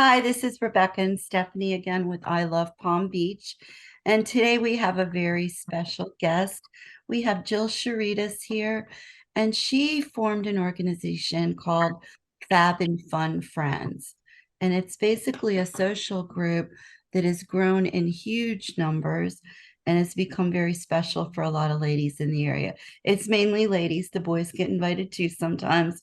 Hi, this is Rebecca and Stephanie again with I Love Palm Beach. And today we have a very special guest. We have Jill Cheretis here, and she formed an organization called Fab and Fun Friends. And it's basically a social group that has grown in huge numbers and has become very special for a lot of ladies in the area. It's mainly ladies, the boys get invited too sometimes.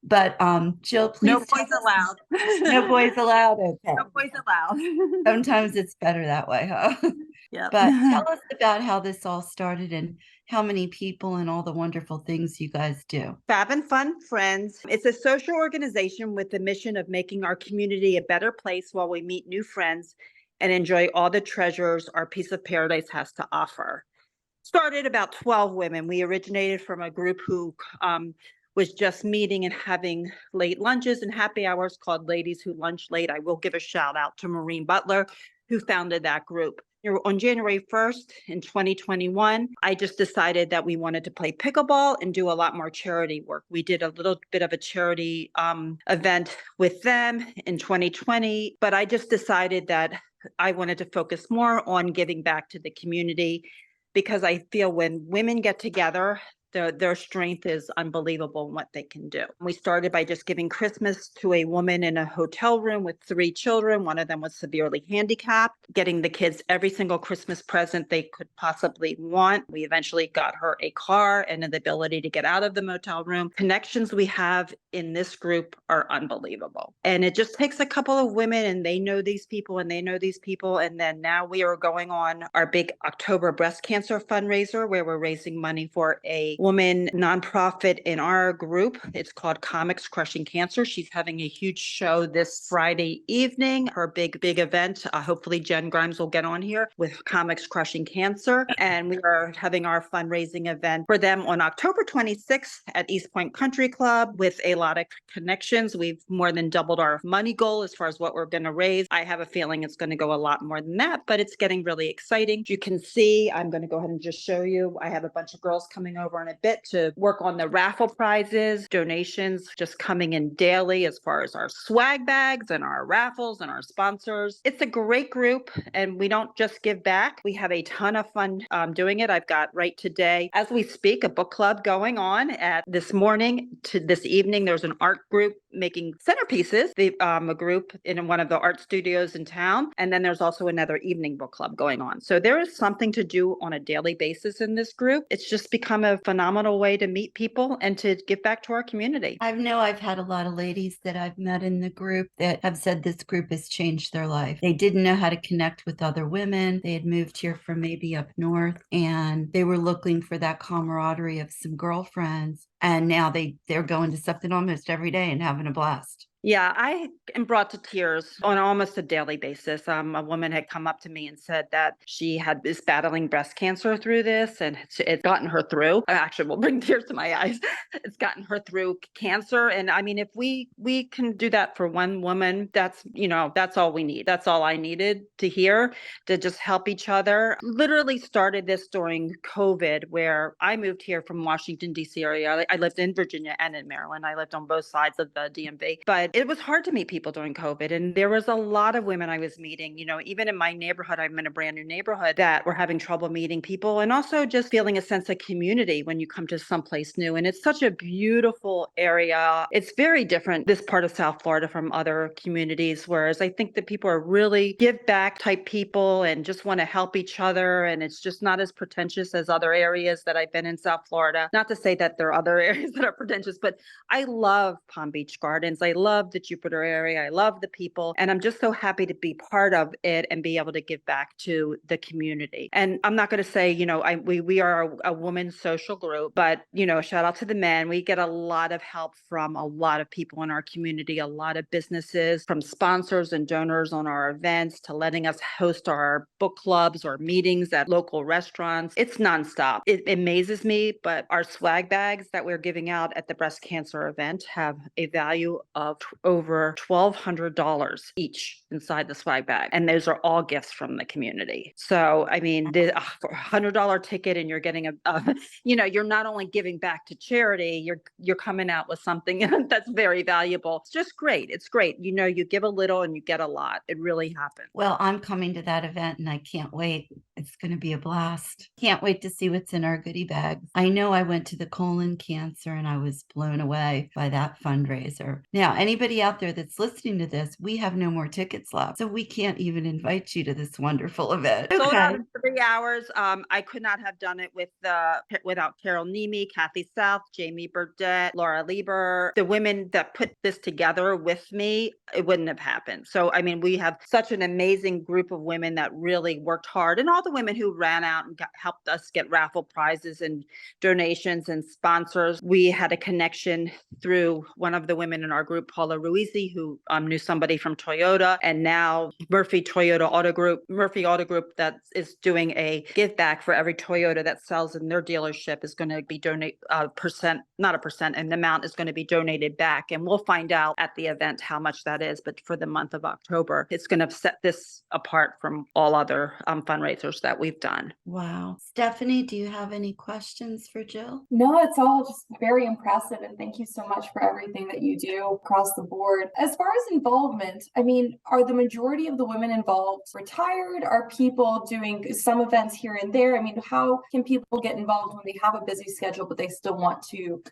But Jill, No please tell boys us. allowed. No boys allowed. Okay. No boys allowed. Sometimes it's better that way, huh? Yep. But tell us about how this all started and how many people and all the wonderful things you guys do. Fab and Fun Friends. It's a social organization with the mission of making our community a better place while we meet new friends and enjoy all the treasures our piece of paradise has to offer. Started about 12 women. We originated from a group who was just meeting and having late lunches and happy hours called Ladies Who Lunch Late. I will give a shout out to Maureen Butler, who founded that group. On January 1st in 2021, I just decided that we wanted to play pickleball and do a lot more charity work. We did a little bit of a charity event with them in 2020, but I just decided that I wanted to focus more on giving back to the community because I feel when women get together, their strength is unbelievable in what they can do. We started by just giving Christmas to a woman in a hotel room with 3 children. One of them was severely handicapped, getting the kids every single Christmas present they could possibly want. We eventually got her a car and the ability to get out of the motel room. Connections we have in this group are unbelievable. And it just takes a couple of women and they know these people and they know these people. And then now we are going on our big October Breast Cancer Fundraiser where we're raising money for a woman nonprofit in our group. It's called Comics Crushing Cancer. She's having a huge show this Friday evening, her big event. Hopefully Jen Grimes will get on here with Comics Crushing Cancer. And we are having our fundraising event for them on October 26th at East Point Country Club with a lot of connections. We've more than doubled our money goal as far as what we're going to raise. I have a feeling it's going to go a lot more than that, but it's getting really exciting. You can see, I'm going to go ahead and just show you. I have a bunch of girls coming over in a bit to work on the raffle prizes, donations just coming in daily as far as our swag bags and our raffles and our sponsors. It's a great group and we don't just give back. We have a ton of fun doing it. I've got right today, as we speak, a book club going on at this morning to this evening. There's an art group making centerpieces, a group in one of the art studios in town. And then there's also another evening book club going on. So there is something to do on a daily basis in this group. It's just become a phenomenal way to meet people and to give back to our community. I've had a lot of ladies that I've met in the group that have said this group has changed their life. They didn't know how to connect with other women. They had moved here from maybe up north and they were looking for that camaraderie of some girlfriends. And now they're going to something almost every day and having a blast. Yeah, I am brought to tears on almost a daily basis. A woman had come up to me and said that she is battling breast cancer through this, and it's gotten her through. I actually will bring tears to my eyes. It's gotten her through cancer, and I mean, if we can do that for one woman, that's all we need. That's all I needed to hear to just help each other. Literally started this during COVID, where I moved here from Washington D.C. area. I lived in Virginia and in Maryland. I lived on both sides of the DMV, but it was hard to meet people during COVID. And there was a lot of women I was meeting, even in my neighborhood, I'm in a brand new neighborhood, that were having trouble meeting people and also just feeling a sense of community when you come to someplace new. And it's such a beautiful area. It's very different, this part of South Florida, from other communities, whereas I think that people are really give back type people and just want to help each other. And it's just not as pretentious as other areas that I've been in South Florida. Not to say that there are other areas that are pretentious, but I love Palm Beach Gardens. I love the Jupiter area. I love the people. And I'm just so happy to be part of it and be able to give back to the community. And I'm not going to say, we are a women's social group, but, shout out to the men. We get a lot of help from a lot of people in our community, a lot of businesses, from sponsors and donors on our events to letting us host our book clubs or meetings at local restaurants. It's nonstop. It amazes me, but our swag bags that we're giving out at the breast cancer event have a value of over $1,200 each inside the swag bag. And those are all gifts from the community. So, I mean, for a $100 ticket and you're getting you're not only giving back to charity, you're coming out with something that's very valuable. It's just great. It's great. You give a little and you get a lot. It really happens. Well, I'm coming to that event and I can't wait. It's going to be a blast. Can't wait to see what's in our goodie bags. I know I went to the colon cancer and I was blown away by that fundraiser. Now, anybody out there that's listening to this, we have no more tickets left. So we can't even invite you to this wonderful event. Sold out in 3 hours. I could not have done it without Carol Nemi, Kathy South, Jamie Burdett, Laura Lieber, the women that put this together with me. It wouldn't have happened. So, I mean, we have such an amazing group of women that really worked hard, and all the women who ran out and helped us get raffle prizes and donations and sponsors. We had a connection through one of the women in our group, Paula Ruizi, who knew somebody from Toyota, and now Murphy Auto Group that is doing a give back for every Toyota that sells in their dealership is going to be donate an amount is going to be donated back. And we'll find out at the event how much that is. But for the month of October, it's going to set this apart from all other fundraisers that we've done. Wow. Stephanie, do you have any questions for Jill? No, it's all just very impressive. And thank you so much for everything that you do across the board. As far as involvement, I mean, are the majority of the women involved retired? Are people doing some events here and there? I mean, how can people get involved when they have a busy schedule, but they still want to,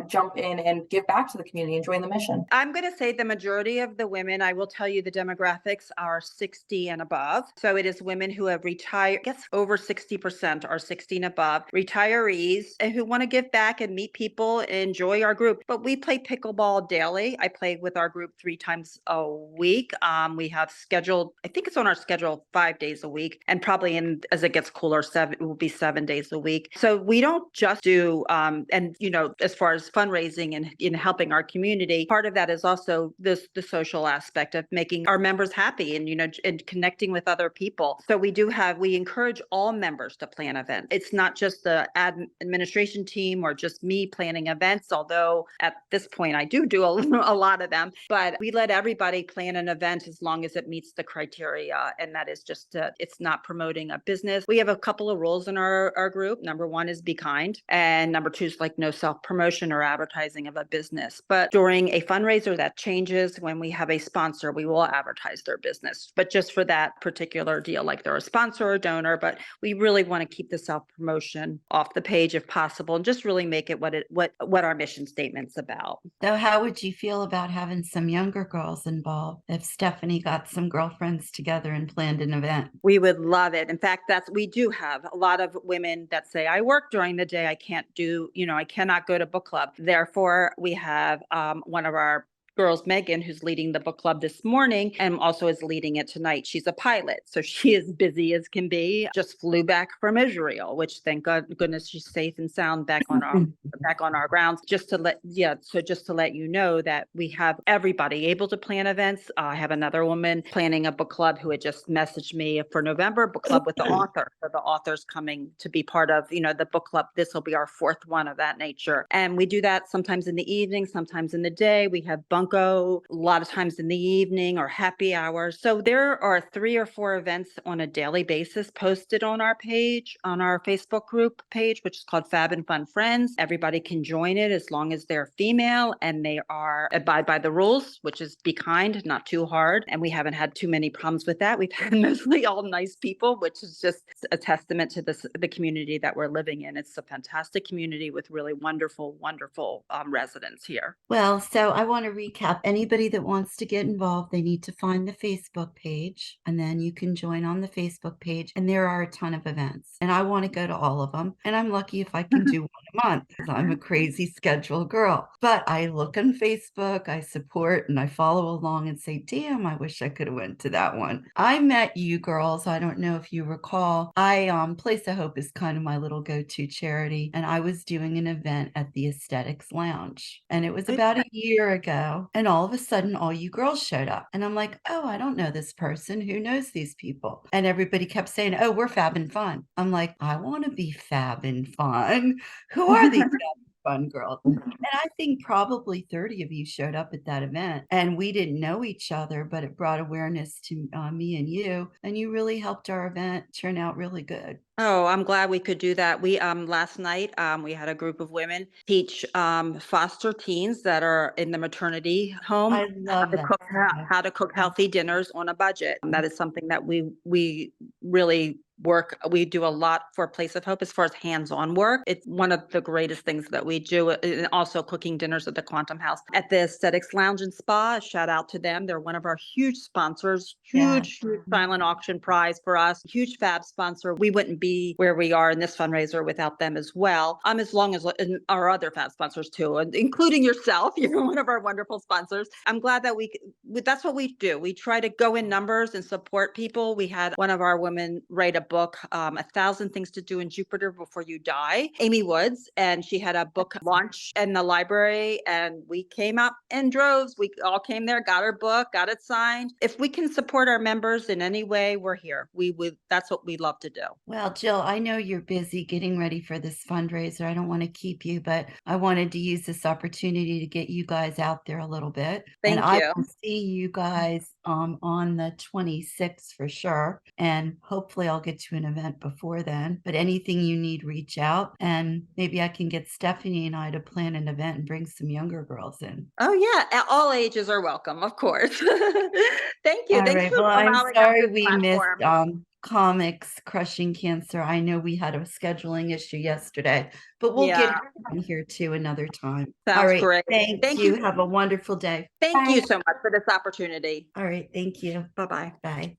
jump in and give back to the community and join the mission? I'm going to say the majority of the women, I will tell you the demographics are 60 and above. So it is women who have retired, I guess over 60% are 60 and above, retirees and who want to give back and meet people and enjoy our group. But we play pickleball daily. I play with our group 3 times a week. We have scheduled, I think it's on our schedule 5 days a week, and probably as it gets cooler, it will be 7 days a week. So we don't just do, as far as fundraising and in helping our community, part of that is also the social aspect of making our members happy and connecting with other people. So we encourage all members to plan events. It's not just the administration team or just me planning events, although at this point I do a lot of them, but we let everybody plan an event as long as it meets the criteria. And that is just, it's not promoting a business. We have a couple of rules in our group. Number 1 is be kind. And number 2 is like no self-promotion or advertising of a business. But during a fundraiser that changes, when we have a sponsor, we will advertise their business, but just for that particular deal, like they're a sponsor or donor. But we really want to keep the self-promotion off the page if possible, and just really make it what our mission statement's about. So how would you feel about having some younger girls involved if Stephanie got some girlfriends together and planned an event? We would love it. In fact, we do have a lot of women that say, I work during the day. I cannot go to book club. Therefore, we have one of our girls, Megan, who's leading the book club this morning and also is leading it tonight. She's a pilot, so she is busy as can be. Just flew back from Israel, which thank goodness she's safe and sound back on our grounds. Just to let you know that we have everybody able to plan events. I have another woman planning a book club who had just messaged me for November, book club with the author. So the author's coming to be part of, the book club. This will be our 4th one of that nature. And we do that sometimes in the evening, sometimes in the day. We have bunko a lot of times in the evening or happy hours. So there are 3 or 4 events on a daily basis posted on our page, on our Facebook group page, which is called Fab and Fun Friends. Everybody can join it as long as they're female and they abide by the rules, which is be kind, not too hard. And we haven't had too many problems with that. We've had mostly all nice people, which is just a testament to the community that we're living in. It's a fantastic community with really wonderful, wonderful residents here. Well, so I want to recap. Anybody that wants to get involved, they need to find the Facebook page, and then you can join on the Facebook page. And there are a ton of events, and I want to go to all of them. And I'm lucky if I can do one a month because I'm a crazy schedule girl. But I look on Facebook, I support, and I follow along and say, damn, I wish I could have went to that one. I met you girls. I don't know if you recall. Place of Hope is kind of my little go-to charity, and I was doing an event at the Aesthetics Lounge, and it was about a year ago. And all of a sudden, all you girls showed up. And I'm like, oh, I don't know this person. Who knows these people? And everybody kept saying, oh, we're Fab and Fun. I'm like, I want to be Fab and Fun. Who are these guys? Fun Girls. And I think probably 30 of you showed up at that event, and we didn't know each other, but it brought awareness to me and you really helped our event turn out really good. Oh, I'm glad we could do that. We last night we had a group of women teach foster teens that are in the maternity home I love that. how to cook healthy dinners on a budget. That is something that we really work. We do a lot for Place of Hope as far as hands-on work. It's one of the greatest things that we do. And also cooking dinners at the Quantum House at the Aesthetics Lounge and Spa. Shout out to them. They're one of our huge sponsors. Huge silent auction prize for us. Huge Fab sponsor. We wouldn't be where we are in this fundraiser without them as well. As long as our other Fab sponsors too, including yourself. You're one of our wonderful sponsors. I'm glad that that's what we do. We try to go in numbers and support people. We had one of our women write a book, 1,000 Things to Do in Jupiter Before You Die, Amy Woods, and she had a book launch in the library, and we came up in droves. We all came there, got her book, got it signed. If we can support our members in any way, we're here. That's what we love to do. Well, Jill, I know you're busy getting ready for this fundraiser. I don't want to keep you, but I wanted to use this opportunity to get you guys out there a little bit. Thank and I you. will see you guys on the 26th for sure. And hopefully I'll get to an event before then. But anything you need, reach out, and maybe I can get Stephanie and I to plan an event and bring some younger girls in. Oh yeah, all ages are welcome, of course. Thank you. All Thanks right. for Well, I'm allowing us sorry this we platform. missed comics crushing cancer. I know we had a scheduling issue yesterday, but we'll get Yeah, in here too another time. All sounds right. great. Thank you. Have a wonderful day. Thank you so much for this opportunity. All right. Thank you. Bye-bye. Bye.